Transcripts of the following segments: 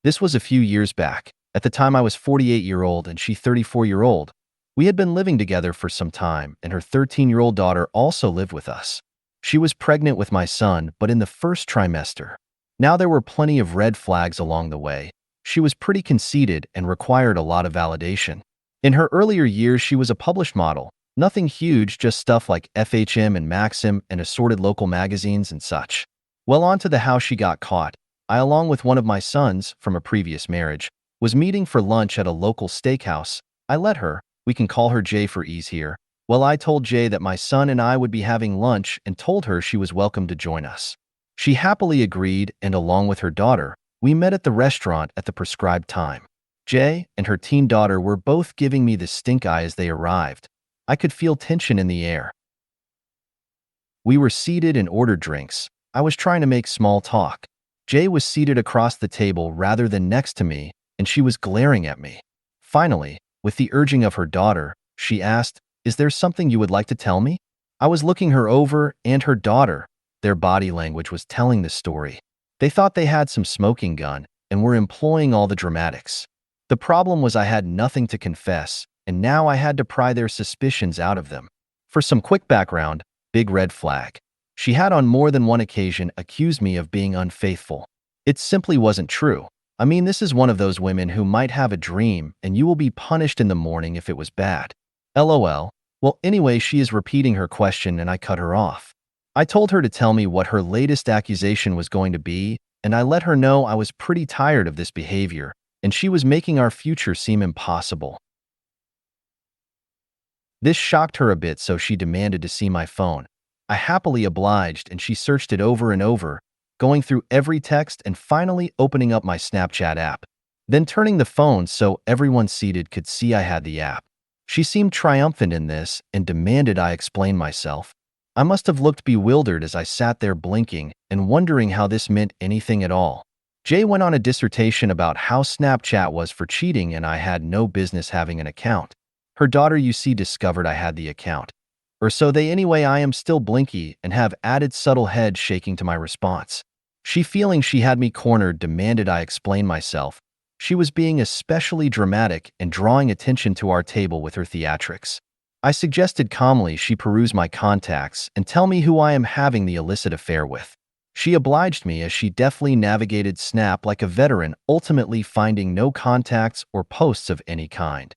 This was a few years back. At the time I was 48-year-old and she 34-year-old. We had been living together for some time, and her 13-year-old daughter also lived with us. She was pregnant with my son, but in the first trimester. Now there were plenty of red flags along the way. She was pretty conceited and required a lot of validation. In her earlier years, she was a published model. Nothing huge, just stuff like FHM and Maxim and assorted local magazines and such. Well, on to the how she got caught. I, along with one of my sons from a previous marriage, was meeting for lunch at a local steakhouse. I let her, we can call her Jay for ease here. Well, I told Jay that my son and I would be having lunch and told her she was welcome to join us. She happily agreed, and along with her daughter, we met at the restaurant at the prescribed time. Jay and her teen daughter were both giving me the stink eye as they arrived. I could feel tension in the air. We were seated and ordered drinks. I was trying to make small talk. Jay was seated across the table rather than next to me, and she was glaring at me. Finally, with the urging of her daughter, she asked, "Is there something you would like to tell me?" I was looking her over, and her daughter. Their body language was telling the story. They thought they had some smoking gun and were employing all the dramatics. The problem was I had nothing to confess, and now I had to pry their suspicions out of them. For some quick background, big red flag. She had on more than one occasion accused me of being unfaithful. It simply wasn't true. I mean, this is one of those women who might have a dream and you will be punished in the morning if it was bad. LOL. Well, anyway, she is repeating her question and I cut her off. I told her to tell me what her latest accusation was going to be, and I let her know I was pretty tired of this behavior, and she was making our future seem impossible. This shocked her a bit, so she demanded to see my phone. I happily obliged, and she searched it over and over, going through every text and finally opening up my Snapchat app, then turning the phone so everyone seated could see I had the app. She seemed triumphant in this and demanded I explain myself. I must have looked bewildered as I sat there blinking and wondering how this meant anything at all. Jay went on a dissertation about how Snapchat was for cheating and I had no business having an account. Her daughter, you see, discovered I had the account. Or so they anyway. I am still blinky and have added subtle head shaking to my response. She, feeling she had me cornered, demanded I explain myself. She was being especially dramatic and drawing attention to our table with her theatrics. I suggested calmly she peruse my contacts and tell me who I am having the illicit affair with. She obliged me as she deftly navigated Snap like a veteran, ultimately finding no contacts or posts of any kind.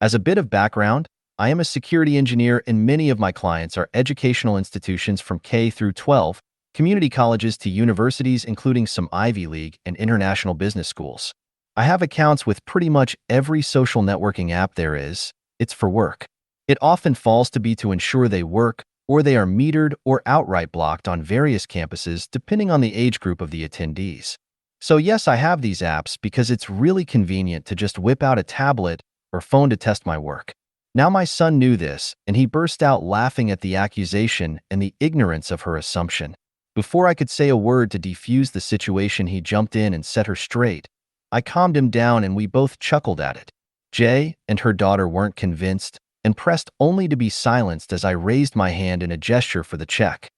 As a bit of background, I am a security engineer and many of my clients are educational institutions from K through 12, community colleges to universities, including some Ivy League and international business schools. I have accounts with pretty much every social networking app there is. It's for work. It often falls to be to ensure they work, or they are metered or outright blocked on various campuses depending on the age group of the attendees. So yes, I have these apps because it's really convenient to just whip out a tablet or phone to test my work. Now my son knew this, and he burst out laughing at the accusation and the ignorance of her assumption. Before I could say a word to defuse the situation, he jumped in and set her straight. I calmed him down and we both chuckled at it. Jay and her daughter weren't convinced and pressed only to be silenced as I raised my hand in a gesture for the check.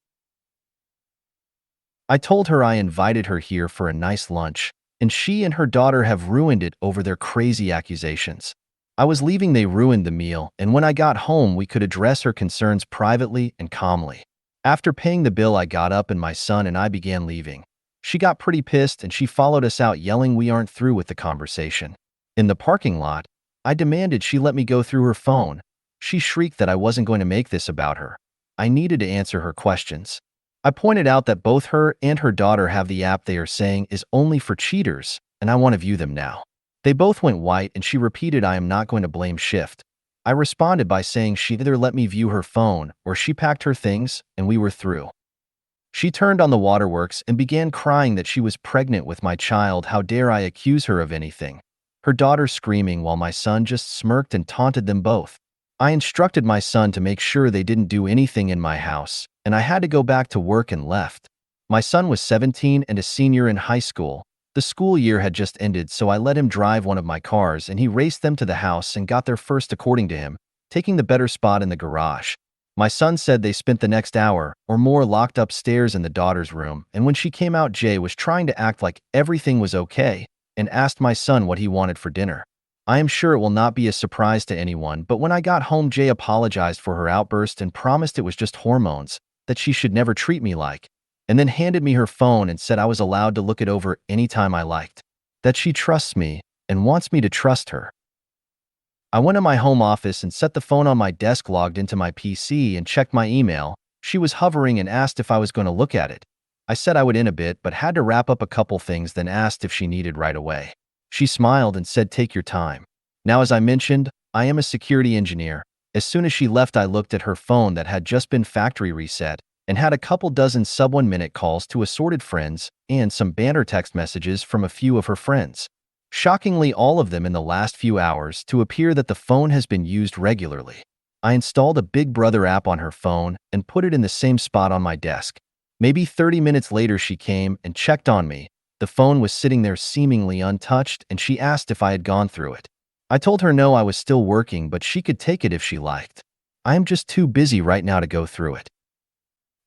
I told her I invited her here for a nice lunch, and she and her daughter have ruined it over their crazy accusations. I was leaving, they ruined the meal, and when I got home we could address her concerns privately and calmly. After paying the bill, I got up and my son and I began leaving. She got pretty pissed and she followed us out yelling we aren't through with the conversation. In the parking lot, I demanded she let me go through her phone. She shrieked that I wasn't going to make this about her. I needed to answer her questions. I pointed out that both her and her daughter have the app they are saying is only for cheaters, and I want to view them now. They both went white and she repeated I am not going to blame shift. I responded by saying she either let me view her phone or she packed her things and we were through. She turned on the waterworks and began crying that she was pregnant with my child. How dare I accuse her of anything? Her daughter screaming while my son just smirked and taunted them both. I instructed my son to make sure they didn't do anything in my house, and I had to go back to work and left. My son was 17 and a senior in high school. The school year had just ended, so I let him drive one of my cars and he raced them to the house and got there first according to him, taking the better spot in the garage. My son said they spent the next hour or more locked upstairs in the daughter's room, and when she came out, Jay was trying to act like everything was okay and asked my son what he wanted for dinner. I am sure it will not be a surprise to anyone, but when I got home, Jay apologized for her outburst and promised it was just hormones, that she should never treat me like, and then handed me her phone and said I was allowed to look it over anytime I liked, that she trusts me and wants me to trust her. I went to my home office and set the phone on my desk, logged into my PC, and checked my email. She was hovering and asked if I was going to look at it. I said I would in a bit, but had to wrap up a couple things, then asked if she needed right away. She smiled and said, "Take your time." Now, as I mentioned, I am a security engineer. As soon as she left, I looked at her phone that had just been factory reset and had a couple dozen sub-1-minute calls to assorted friends and some banter text messages from a few of her friends. Shockingly, all of them in the last few hours to appear that the phone has been used regularly. I installed a Big Brother app on her phone and put it in the same spot on my desk. Maybe 30 minutes later, she came and checked on me. The phone was sitting there seemingly untouched, and she asked if I had gone through it. I told her no, I was still working, but she could take it if she liked. I am just too busy right now to go through it.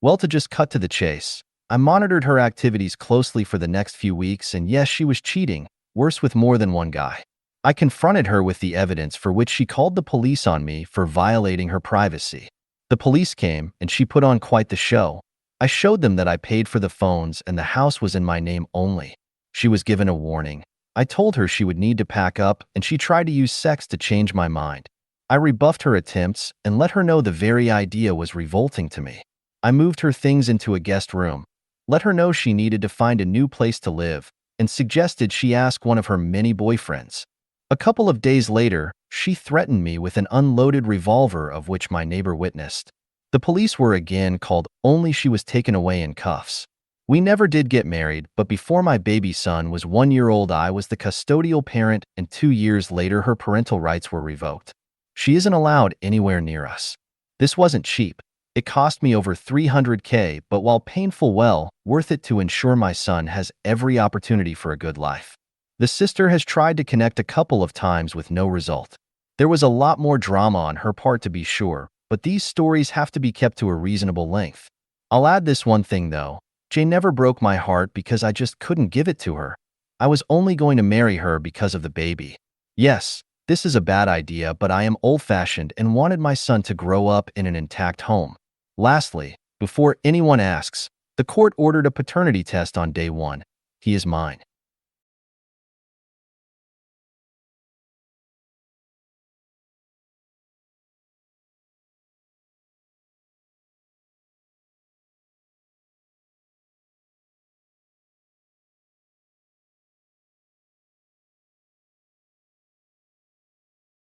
Well, to just cut to the chase, I monitored her activities closely for the next few weeks, and yes, she was cheating, worse with more than one guy. I confronted her with the evidence, for which she called the police on me for violating her privacy. The police came, and she put on quite the show. I showed them that I paid for the phones and the house was in my name only. She was given a warning. I told her she would need to pack up, and she tried to use sex to change my mind. I rebuffed her attempts and let her know the very idea was revolting to me. I moved her things into a guest room, let her know she needed to find a new place to live, and suggested she ask one of her many boyfriends. A couple of days later, she threatened me with an unloaded revolver, of which my neighbor witnessed. The police were again called, only she was taken away in cuffs. We never did get married, but before my baby son was 1 year old, I was the custodial parent, and 2 years later, her parental rights were revoked. She isn't allowed anywhere near us. This wasn't cheap. It cost me over $300K, but while painful, well worth it to ensure my son has every opportunity for a good life. The sister has tried to connect a couple of times with no result. There was a lot more drama on her part, to be sure, but these stories have to be kept to a reasonable length. I'll add this one thing though. Jay never broke my heart because I just couldn't give it to her. I was only going to marry her because of the baby. Yes, this is a bad idea, but I am old-fashioned and wanted my son to grow up in an intact home. Lastly, before anyone asks, the court ordered a paternity test on day 1. He is mine.